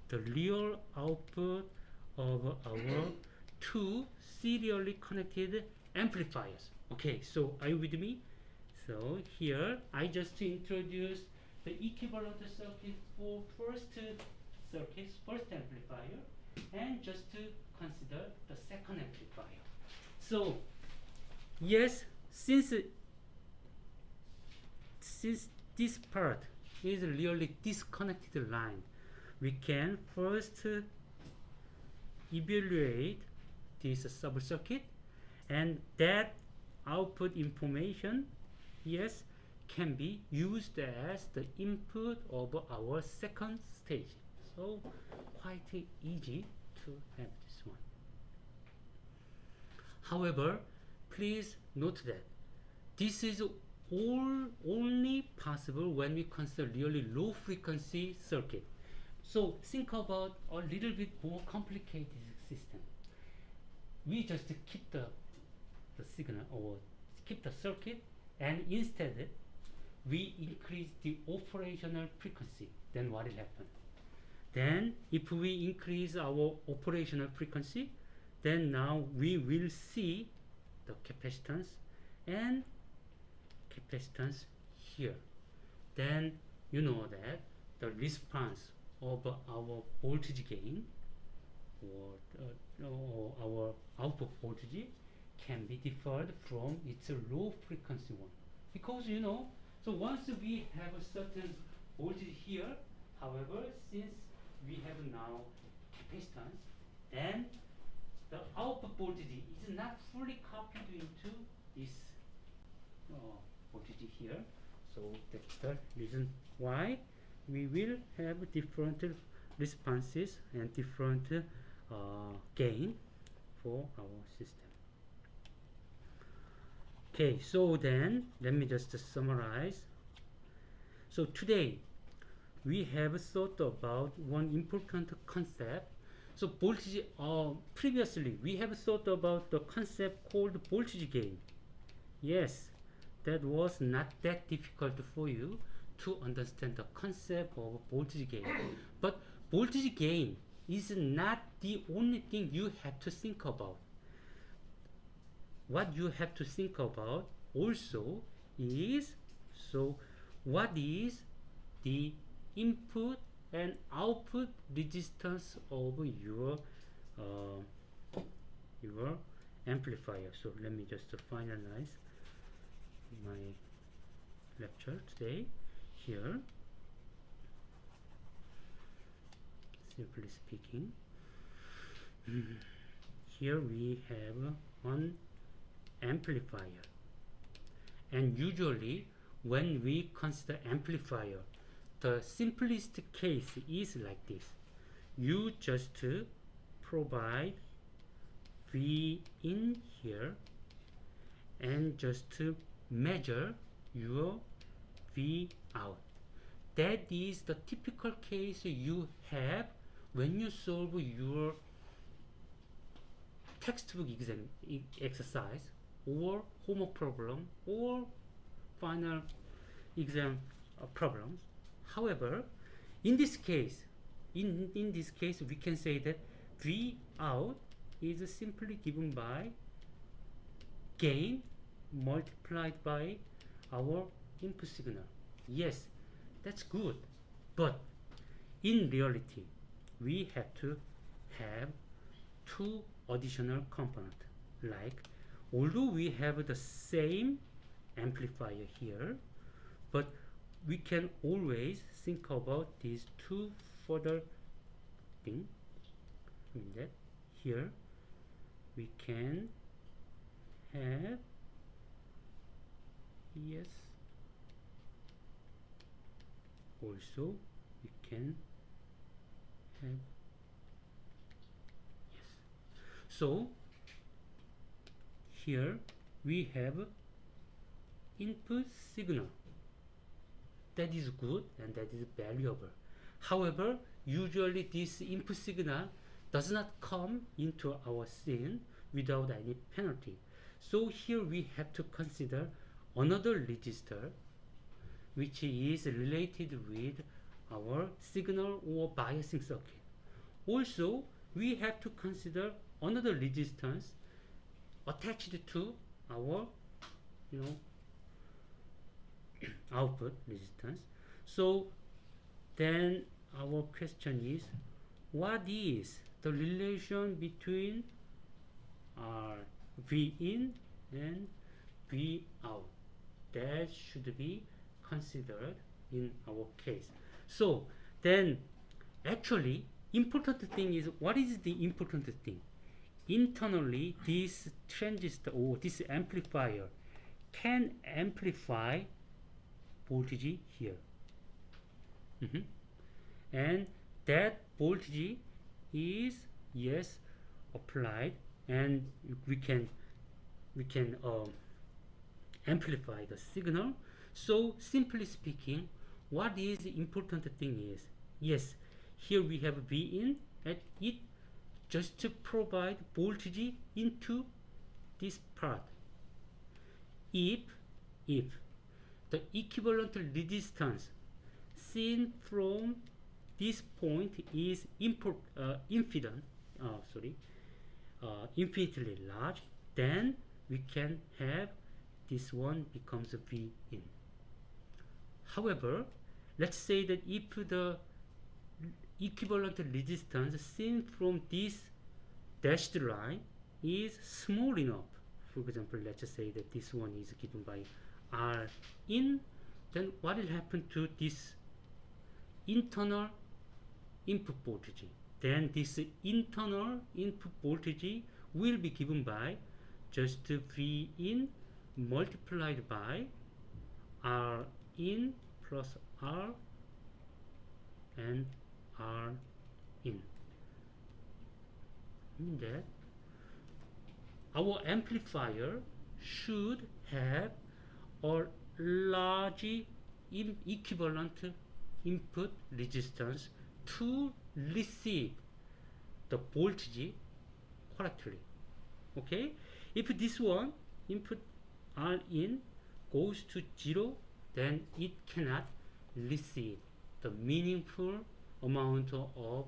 the real output of our two serially connected amplifiers. Okay, so are you with me? So here I just introduced the equivalent circuit for first circuit's first amplifier and just to consider the second amplifier. So yes, since this part is really disconnected line, we can first evaluate this sub-circuit, and that output information, yes, can be used as the input of our second stage. So quite easy to have this one. However, please note that this is only possible when we consider really low frequency circuit. So think about a little bit more complicated system. We just keep the signal or keep the circuit, and instead we increase the operational frequency. Then what will happen? Then if we increase our operational frequency, then now we will see the capacitance and capacitance here. Then you know that the response of our voltage gain or our output voltage can be differed from its low frequency one, because you know, so once we have a certain voltage here, however, since we have now capacitance, then the output voltage is not fully copied into this voltage here. So that's the reason why we will have different responses and different gain for our system. Okay, so then let me just summarize. So today we have thought about one important concept. So voltage, previously we have thought about the concept called voltage gain. Yes, that was not that difficult for you to understand the concept of voltage gain. But voltage gain is not the only thing you have to think about. What you have to think about also is, so what is the input and output resistance of your amplifier. So let me just finalize my lecture today here. Simply speaking, here we have one amplifier, and usually when we consider amplifier, the simplest case is like this. You just provide V in here and just measure your V out. That is the typical case you have when you solve your textbook exam exercise or homework problem or final exam problems. However, in this case, we can say that V out is simply given by gain multiplied by our input signal. Yes, that's good, but in reality, we have to have two additional components. Like, although we have the same amplifier here, but we can always think about these two further things. That here we can have, yes, also we can have, yes. So here we have input signal. That is good and that is valuable. However, usually this input signal does not come into our scene without any penalty. So here we have to consider another resistor which is related with our signal or biasing circuit. Also, we have to consider another resistance attached to our output resistance. So then our question is, what is the relation between V in and V out? That should be considered in our case. So then actually important thing is, what is the important thing? Internally this transistor or this amplifier can amplify voltage here. And that voltage is, yes, applied, and we can amplify the signal. So simply speaking, what is the important thing is, yes, here we have V in, and it just to provide voltage into this part. If the equivalent resistance seen from this point is infinitely large, then we can have this one becomes a V in. However, let's say that if the equivalent resistance seen from this dashed line is small enough, for example, let's say that this one is given by R in, then what will happen to this internal input voltage? Then this internal input voltage will be given by just V in multiplied by R in plus R and R in. Mean that our amplifier should have a large equivalent input resistance to receive the voltage correctly. Okay, if this one input R in goes to 0, then it cannot receive the meaningful amount of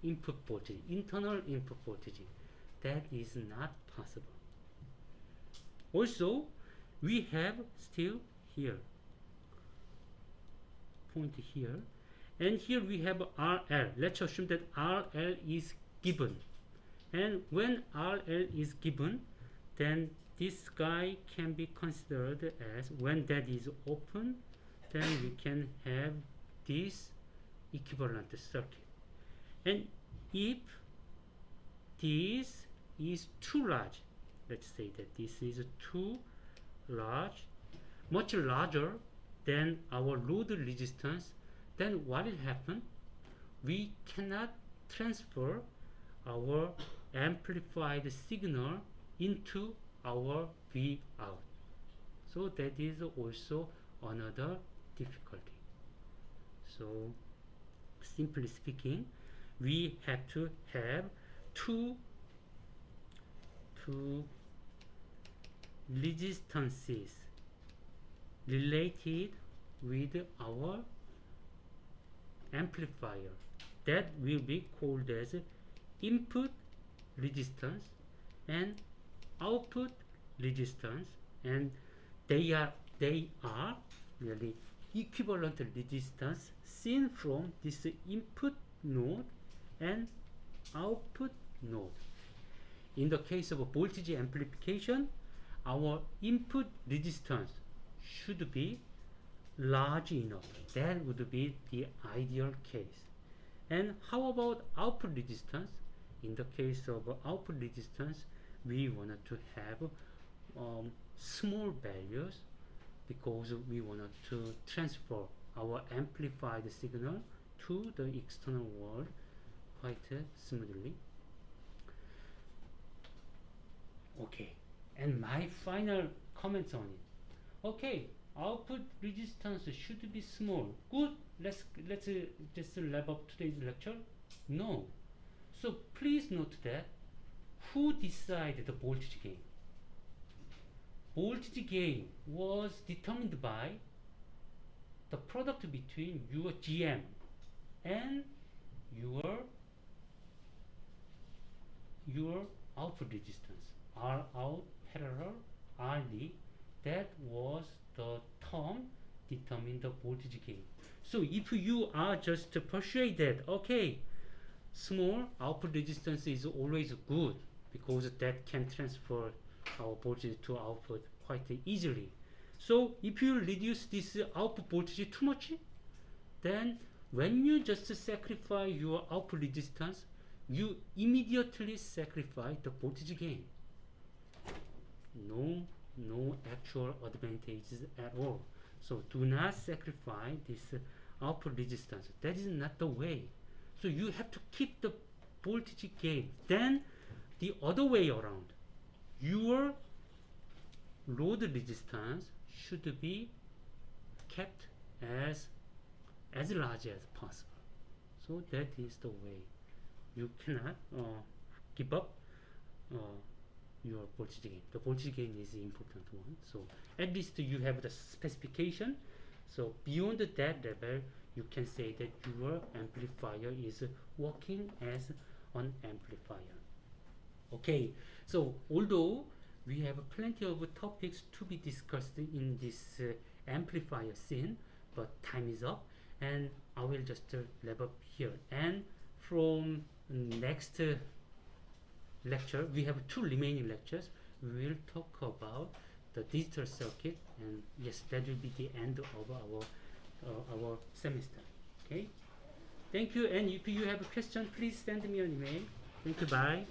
input voltage, internal input voltage. That is not possible. Also, we have still here point here, and here we have RL. Let's assume that RL is given, and when RL is given, then this guy can be considered as, when that is open, then we can have this equivalent circuit. And if this is too large, let's say that this is too large, much larger than our load resistance, then what will happen? We cannot transfer our amplified signal into our V out. So that is also another difficulty. So simply speaking, we have to have two resistances related with our amplifier. That will be called as input resistance and output resistance, and they are really equivalent resistance seen from this input node and output node. In the case of a voltage amplification, our input resistance should be large enough. That would be the ideal case. And how about output resistance? In the case of output resistance, we wanted to have small values, because we wanted to transfer our amplified signal to the external world quite smoothly. Okay, and my final comments on it. Okay, output resistance should be small. Good. Let's just wrap up today's lecture. No. So please note that who decided the voltage gain? Voltage gain was determined by the product between your GM and your output resistance, R out parallel RD. That was the term determining the voltage gain. So if you are just persuaded, okay, small output resistance is always good because that can transfer our voltage to output quite easily. So if you reduce this output voltage too much, then when you just sacrifice your output resistance, you immediately sacrifice the voltage gain. No actual advantages at all. So do not sacrifice this output resistance. That is not the way. So you have to keep the voltage gain. Then the other way around, your load resistance should be kept as large as possible. So that is the way. You cannot give up your voltage gain. The voltage gain is the important one. So at least you have the specification. So beyond that level, you can say that your amplifier is working as an amplifier. Okay, so although we have plenty of topics to be discussed in this amplifier scene, but time is up, and I will just wrap up here. And from next lecture, we have 2 remaining lectures. We will talk about the digital circuit, and yes, that will be the end of our semester. Okay, thank you. And if you have a question, please send me an email. Thank you. Bye.